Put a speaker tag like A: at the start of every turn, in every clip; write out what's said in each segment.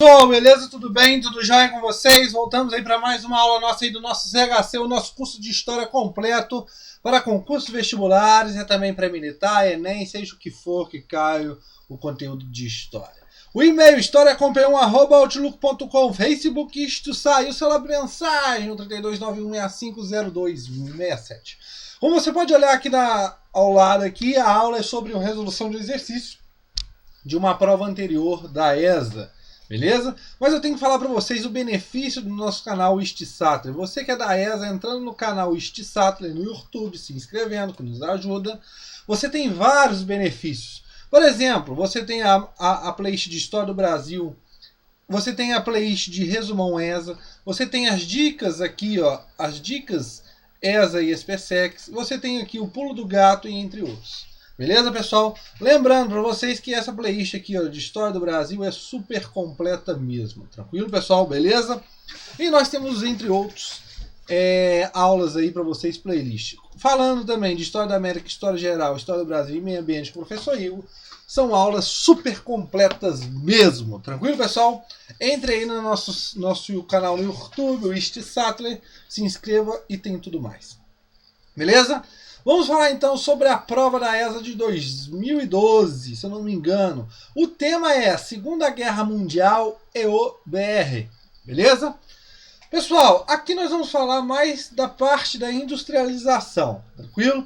A: Pessoal, beleza? Tudo bem? Tudo jóia com vocês? Voltamos aí para mais uma aula nossa aí do nosso ZHC, o nosso curso de História completo para concursos vestibulares e também para militar, Enem, seja o que for que caia o conteúdo de História. O e-mail historiacompanhão@outlook.com, Facebook, isto saiu, celular mensagem, 3291650267. Como você pode olhar aqui ao lado aqui, a aula é sobre a resolução de exercício de uma prova anterior da ESA. Beleza? Mas eu tenho que falar para vocês o benefício do nosso canal Isti Sattler. Você que é da ESA, entrando no canal Isti Sattler no YouTube, se inscrevendo, que nos ajuda, você tem vários benefícios. Por exemplo, você tem a playlist de História do Brasil, você tem a playlist de Resumão ESA, você tem as dicas aqui, ó, as dicas ESA e SPSEC, você tem aqui o Pulo do Gato e entre outros. Beleza, pessoal? Lembrando para vocês que essa playlist aqui, ó, de História do Brasil é super completa mesmo. Tranquilo, pessoal? Beleza? E nós temos, entre outros, aulas aí para vocês, playlist. Falando também de História da América, História Geral, História do Brasil e Meio Ambiente com o professor Igor. São aulas super completas mesmo. Tranquilo, pessoal? Entre aí no nosso canal no YouTube, o Isti Sattler, se inscreva e tem tudo mais. Beleza? Vamos falar então sobre a prova da ESA de 2012, se eu não me engano. O tema é Segunda Guerra Mundial e o BR, beleza? Pessoal, aqui nós vamos falar mais da parte da industrialização, tranquilo?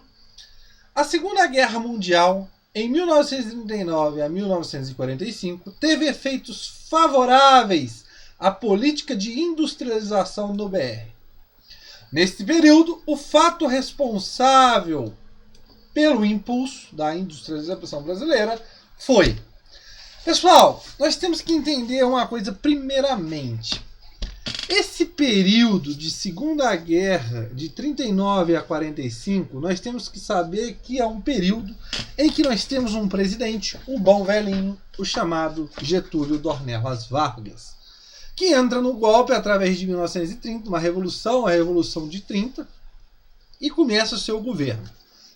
A: A Segunda Guerra Mundial, em 1939 a 1945, teve efeitos favoráveis à política de industrialização do BR. Neste período, o fato responsável pelo impulso da industrialização brasileira foi... Pessoal, nós temos que entender uma coisa primeiramente. Esse período de Segunda Guerra, de 39 a 45, nós temos que saber que é um período em que nós temos um presidente, um bom velhinho, o chamado Getúlio Dornelas Vargas, que entra no golpe através de 1930, uma revolução, a Revolução de 30, e começa o seu governo.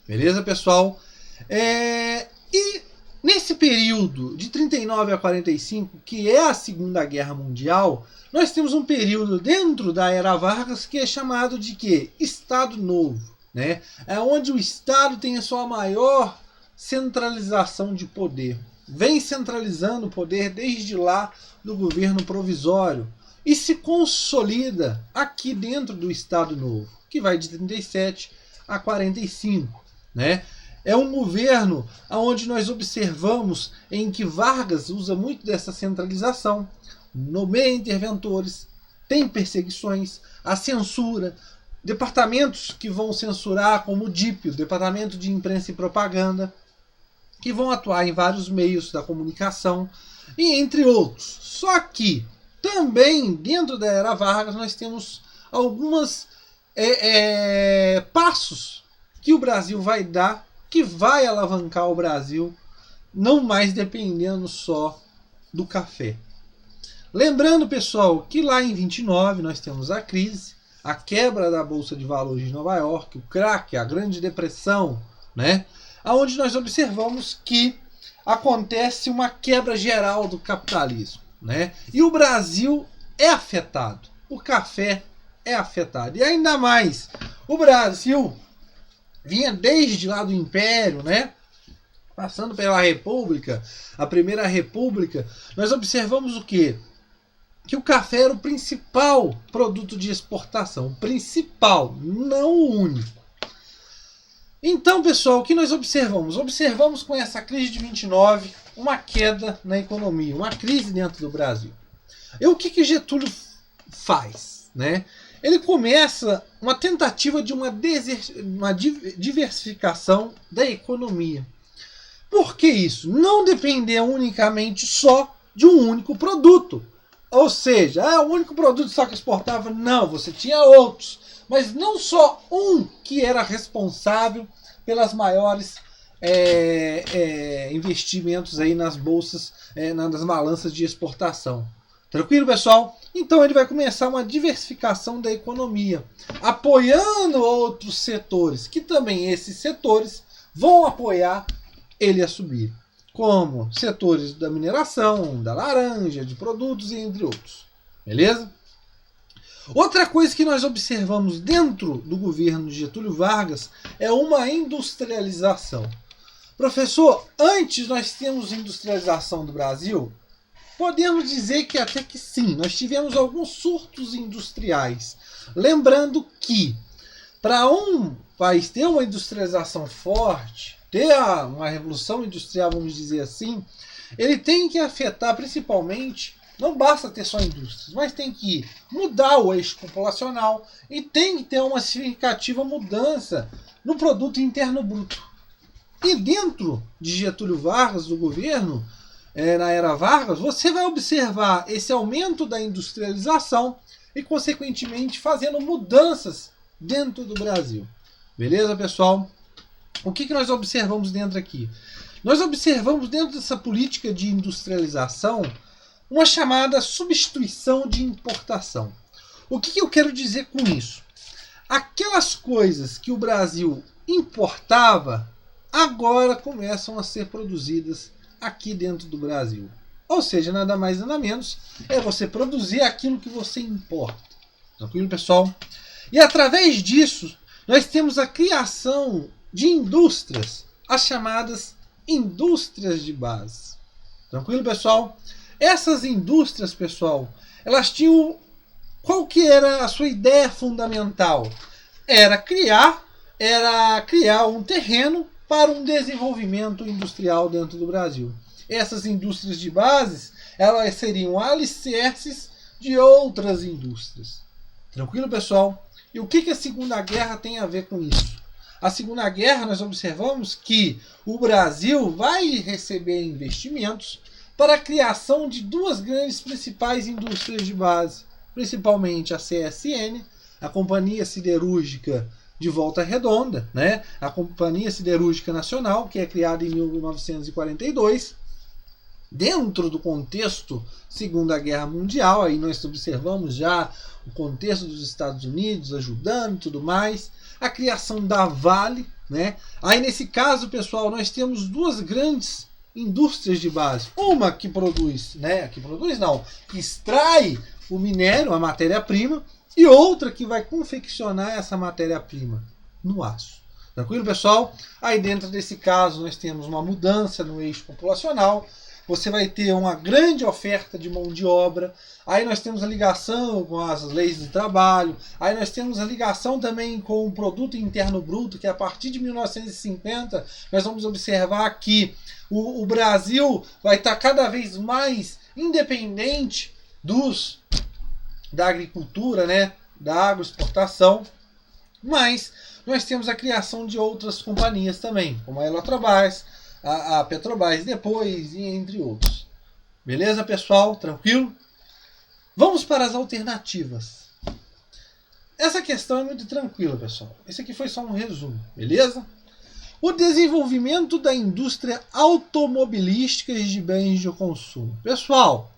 A: Beleza, pessoal? E nesse período de 39 a 45, que é a Segunda Guerra Mundial, nós temos um período dentro da Era Vargas que é chamado de quê? Estado Novo, né? É onde o Estado tem a sua maior centralização de poder. Vem centralizando o poder desde lá do governo provisório e se consolida aqui dentro do Estado Novo, que vai de 37 a 45, né? É um governo onde nós observamos em que Vargas usa muito dessa centralização, nomeia interventores, tem perseguições, a censura, departamentos que vão censurar, como o DIP, o Departamento de Imprensa e Propaganda, que vão atuar em vários meios da comunicação, e entre outros. Só que também dentro da Era Vargas nós temos alguns passos que o Brasil vai dar, que vai alavancar o Brasil, não mais dependendo só do café. Lembrando, pessoal, que lá em 29 nós temos a crise, a quebra da Bolsa de Valores de Nova York, o crack, a Grande Depressão, né? Onde nós observamos que acontece uma quebra geral do capitalismo, né? E o Brasil é afetado, o café é afetado. E ainda mais, o Brasil vinha desde lá do Império, né? Passando pela República, a Primeira República, nós observamos o quê? Que o café era o principal produto de exportação, principal, não o único. Então, pessoal, o que nós observamos? Observamos com essa crise de 29 uma queda na economia, uma crise dentro do Brasil. E o que Getúlio faz, né? Ele começa uma tentativa de uma diversificação da economia. Por que isso? Não depender unicamente só de um único produto. Ou seja, o único produto só que exportava? Não, você tinha outros. Mas não só um que era responsável pelas maiores investimentos aí nas bolsas, nas balanças de exportação. Tranquilo, pessoal? Então ele vai começar uma diversificação da economia, apoiando outros setores, que também esses setores vão apoiar ele a subir. como setores da mineração, da laranja, de produtos e entre outros. Beleza? Outra coisa que nós observamos dentro do governo de Getúlio Vargas é uma industrialização. Professor, antes nós tínhamos industrialização do Brasil? Podemos dizer que até que sim, nós tivemos alguns surtos industriais. Lembrando que para um país ter uma industrialização forte, ter uma revolução industrial, vamos dizer assim, ele tem que afetar principalmente, não basta ter só indústrias, mas tem que mudar o eixo populacional e tem que ter uma significativa mudança no produto interno bruto. E dentro de Getúlio Vargas, do governo, na era Vargas, você vai observar esse aumento da industrialização e, consequentemente, fazendo mudanças dentro do Brasil. Beleza, pessoal? O que nós observamos dentro aqui? Nós observamos dentro dessa política de industrialização uma chamada substituição de importação. O que eu quero dizer com isso? Aquelas coisas que o Brasil importava agora começam a ser produzidas aqui dentro do Brasil. Ou seja, nada mais nada menos é você produzir aquilo que você importa. Tranquilo, pessoal? E através disso, nós temos a criação de indústrias, as chamadas indústrias de base. Tranquilo, pessoal? Essas indústrias, pessoal, elas tinham... Qual que era a sua ideia fundamental? Era criar um terreno para um desenvolvimento industrial dentro do Brasil. Essas indústrias de base, elas seriam alicerces de outras indústrias. Tranquilo, pessoal? E o que a Segunda Guerra tem a ver com isso? A Segunda Guerra, nós observamos que o Brasil vai receber investimentos para a criação de duas grandes principais indústrias de base, principalmente a CSN, a Companhia Siderúrgica de Volta Redonda, né? A Companhia Siderúrgica Nacional, que é criada em 1942, dentro do contexto Segunda Guerra Mundial. Aí nós observamos já o contexto dos Estados Unidos ajudando e tudo mais, a criação da Vale, né? Aí nesse caso, pessoal, nós temos duas grandes indústrias de base, uma que produz, né? Que extrai o minério, a matéria-prima, e outra que vai confeccionar essa matéria-prima no aço. Tranquilo, pessoal? Aí dentro desse caso nós temos uma mudança no eixo populacional, você vai ter uma grande oferta de mão de obra, aí nós temos a ligação com as leis do trabalho, aí nós temos a ligação também com o produto interno bruto, que a partir de 1950 nós vamos observar que o Brasil vai estar cada vez mais independente da agricultura, né, da agroexportação, mas nós temos a criação de outras companhias também, como a Eletrobras, a Petrobras depois, e entre outros. Beleza, pessoal? Tranquilo? Vamos para as alternativas. Essa questão é muito tranquila, pessoal. Esse aqui foi só um resumo, beleza? O desenvolvimento da indústria automobilística e de bens de consumo. Pessoal,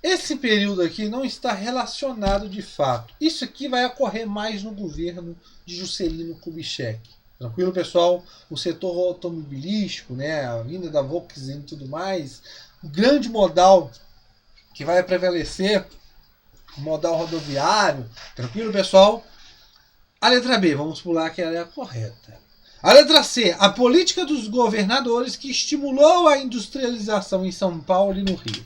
A: esse período aqui não está relacionado de fato. Isso aqui vai ocorrer mais no governo de Juscelino Kubitschek. Tranquilo, pessoal? O setor automobilístico, né, a vinda da Volkswagen e tudo mais, o grande modal que vai prevalecer, o modal rodoviário. Tranquilo, pessoal? A letra B, vamos pular que ela é a correta. A letra C, a política dos governadores que estimulou a industrialização em São Paulo e no Rio.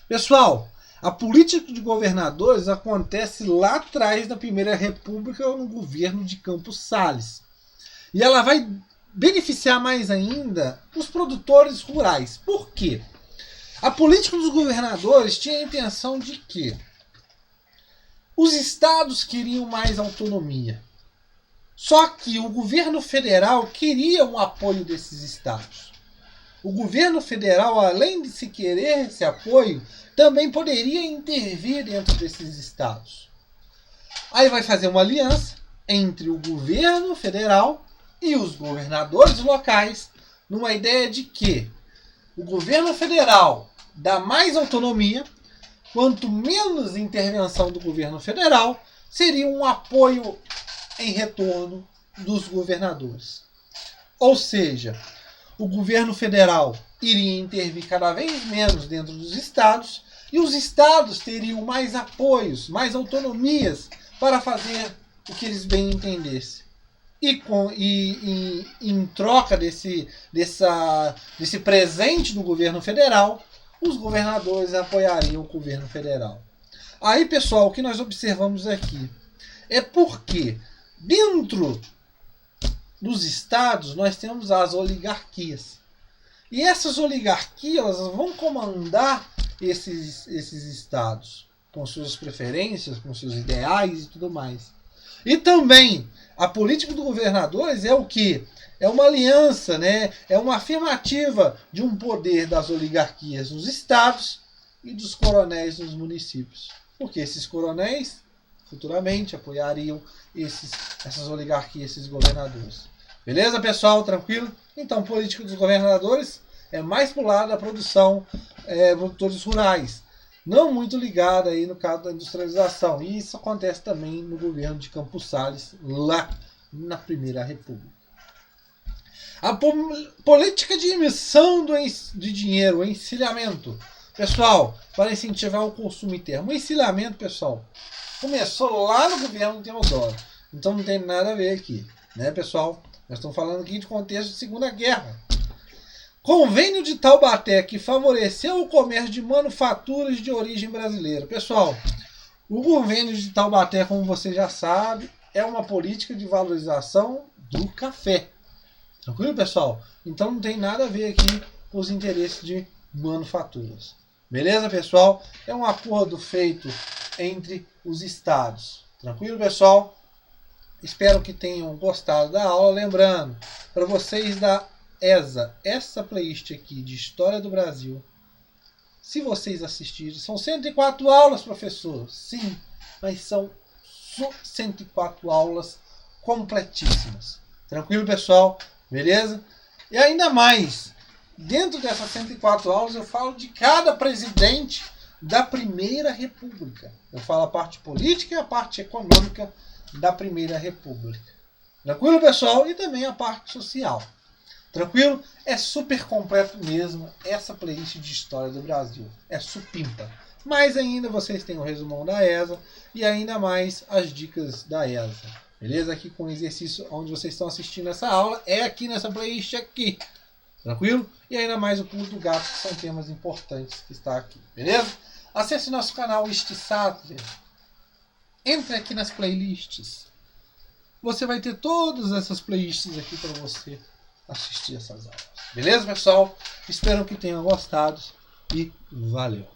A: Pessoal, a política de governadores acontece lá atrás da Primeira República, no governo de Campos Salles. E ela vai beneficiar mais ainda os produtores rurais. Por quê? A política dos governadores tinha a intenção de que os estados queriam mais autonomia. Só que o governo federal queria um apoio desses estados. O governo federal, além de se querer esse apoio, também poderia intervir dentro desses estados. Aí vai fazer uma aliança entre o governo federal e os governadores locais, numa ideia de que o governo federal dá mais autonomia, quanto menos intervenção do governo federal, seria um apoio em retorno dos governadores. Ou seja, o governo federal iria intervir cada vez menos dentro dos estados e os estados teriam mais apoios, mais autonomias para fazer o que eles bem entendessem. E em troca desse presente do governo federal, os governadores apoiariam o governo federal. Aí, pessoal, o que nós observamos aqui é porque dentro dos estados nós temos as oligarquias. E essas oligarquias vão comandar esses estados com suas preferências, com seus ideais e tudo mais. E também a política dos governadores é o quê? É uma aliança, né? É uma afirmativa de um poder das oligarquias nos estados e dos coronéis nos municípios. Porque esses coronéis futuramente apoiariam essas oligarquias, esses governadores. Beleza, pessoal? Tranquilo? Então, a política dos governadores é mais para o lado da produção, produtores rurais. Não muito ligada aí no caso da industrialização. E isso acontece também no governo de Campos Salles, lá na Primeira República. A política de emissão de dinheiro, o encilhamento. Pessoal, para incentivar o consumo interno. O encilhamento, pessoal, começou lá no governo Teodoro. Então não tem nada a ver aqui, né, pessoal? Nós estamos falando aqui de contexto de Segunda Guerra. Convênio de Taubaté, que favoreceu o comércio de manufaturas de origem brasileira. Pessoal, o convênio de Taubaté, como você já sabe, é uma política de valorização do café. Tranquilo, pessoal? Então não tem nada a ver aqui com os interesses de manufaturas. Beleza, pessoal? É um acordo feito entre os estados. Tranquilo, pessoal? Espero que tenham gostado da aula. Lembrando, para vocês da ESA, essa playlist aqui de História do Brasil, se vocês assistirem, são 104 aulas, professor. Sim, mas são 104 aulas completíssimas. Tranquilo, pessoal? Beleza? E ainda mais, dentro dessas 104 aulas eu falo de cada presidente da Primeira República. Eu falo a parte política e a parte econômica da Primeira República. Tranquilo, pessoal? E também a parte social. Tranquilo? É super completo mesmo essa playlist de História do Brasil. É supimpa. Mas ainda vocês têm o resumão da ESA e ainda mais as dicas da ESA. Beleza? Aqui com o exercício onde vocês estão assistindo essa aula é aqui nessa playlist aqui. Tranquilo? E ainda mais o Pulo do Gato, que são temas importantes que está aqui. Beleza? Acesse nosso canal Istisatria. Entre aqui nas playlists. Você vai ter todas essas playlists aqui para você assistir essas aulas. Beleza, pessoal? Espero que tenham gostado e valeu!